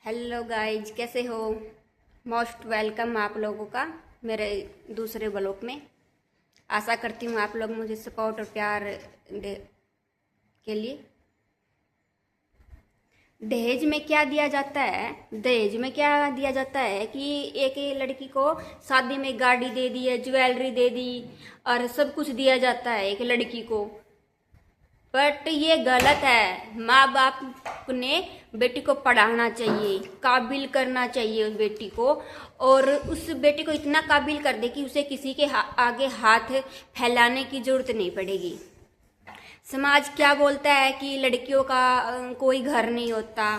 Hello guys, कैसे हो। Most welcome आप लोगों का मेरे दूसरे ब्लॉग में। आशा करती हूँ आप लोग मुझे सपोर्ट और प्यार दे के लिए। दहेज में क्या दिया जाता है? दहेज में क्या दिया जाता है कि एक लड़की को शादी में गाड़ी दे दी है, ज्वेलरी दे दी और सब कुछ दिया जाता है एक लड़की को। बट ये गलत है। माँ बाप ने बेटी को पढ़ाना चाहिए, काबिल करना चाहिए उस बेटी को, और उस बेटी को इतना काबिल कर दे कि उसे किसी के आगे हाथ फैलाने की जरूरत नहीं पड़ेगी। समाज क्या बोलता है कि लड़कियों का कोई घर नहीं होता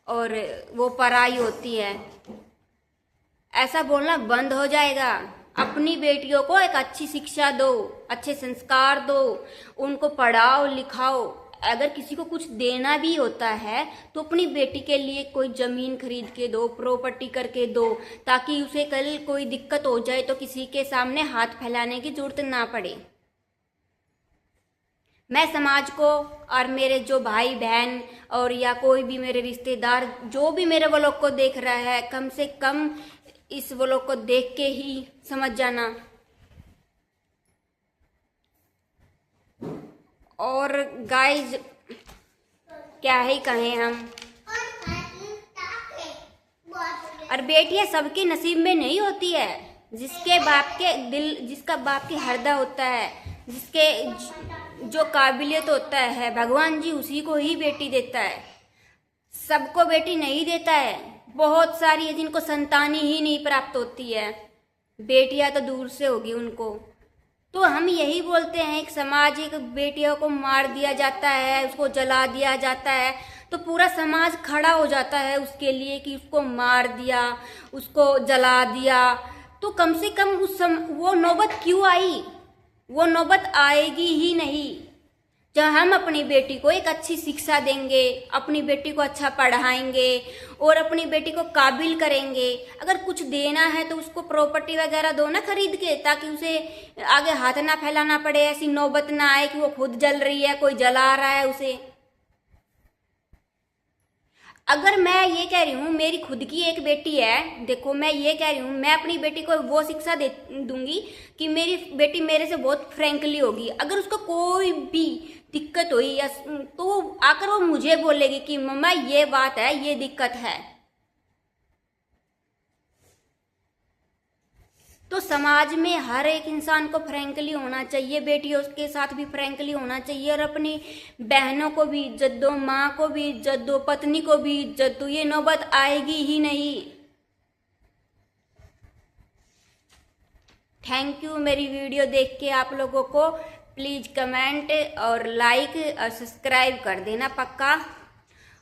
और वो पराई होती है। ऐसा बोलना बंद हो जाएगा। अपनी बेटियों को एक अच्छी शिक्षा दो, अच्छे संस्कार दो, उनको पढ़ाओ लिखाओ। अगर किसी को कुछ देना भी होता है तो अपनी बेटी के लिए कोई जमीन खरीद के दो, प्रॉपर्टी करके दो, ताकि उसे कल कोई दिक्कत हो जाए तो किसी के सामने हाथ फैलाने की जरूरत ना पड़े। मैं समाज को और मेरे जो भाई बहन और या कोई भी मेरे रिश्तेदार जो भी मेरे व्लॉग को देख रहा है, कम से कम इस व्लॉग को देख के ही समझ जाना। और गाइज क्या ही कहें हम। और बेटियां सबके नसीब में नहीं होती है। जिसके बाप के दिल, जिसका बाप के हृदय होता है, जिसके जो काबिलियत होता है, भगवान जी उसी को ही बेटी देता है। सबको बेटी नहीं देता है। बहुत सारी है जिनको संतानी ही नहीं प्राप्त होती है, बेटियां तो दूर से होगी उनको। तो हम यही बोलते हैं, एक समाज एक बेटियों को मार दिया जाता है, उसको जला दिया जाता है, तो पूरा समाज खड़ा हो जाता है उसके लिए कि उसको मार दिया, उसको जला दिया। तो कम से कम वो नौबत क्यों आई? वो नौबत आएगी ही नहीं। जब हम अपनी बेटी को एक अच्छी शिक्षा देंगे, अपनी बेटी को अच्छा पढ़ाएंगे और अपनी बेटी को काबिल करेंगे। अगर कुछ देना है तो उसको प्रॉपर्टी वगैरह दो ना खरीद के, ताकि उसे आगे हाथ ना फैलाना पड़े, ऐसी नौबत ना आए कि वो खुद जल रही है, कोई जला रहा है उसे। अगर मैं ये कह रही हूँ मेरी खुद की एक बेटी है, देखो मैं ये कह रही हूँ मैं अपनी बेटी को वो शिक्षा दे दूंगी कि मेरी बेटी मेरे से बहुत फ्रेंकली होगी। अगर उसको कोई भी दिक्कत हुई या तो आकर वो मुझे बोलेगी कि मम्मा ये बात है, ये दिक्कत है। तो समाज में हर एक इंसान को फ्रेंकली होना चाहिए, बेटियों के साथ भी फ्रेंकली होना चाहिए, और अपनी बहनों को भी इज्जत दो, माँ को भी इज्जत दो, पत्नी को भी इज्जत दो। ये नौबत आएगी ही नहीं। थैंक यू मेरी वीडियो देख के आप लोगों को। प्लीज़ कमेंट और लाइक और सब्सक्राइब कर देना पक्का।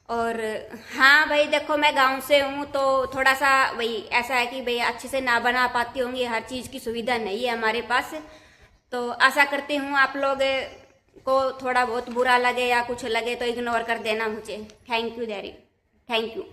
और हाँ भाई देखो, मैं गांव से हूँ तो थोड़ा सा भाई ऐसा है कि भाई अच्छे से ना बना पाती होंगी, हर चीज़ की सुविधा नहीं है हमारे पास। तो आशा करती हूँ आप लोग को थोड़ा बहुत बुरा लगे या कुछ लगे तो इग्नोर कर देना मुझे। Thank you daddy, thank you.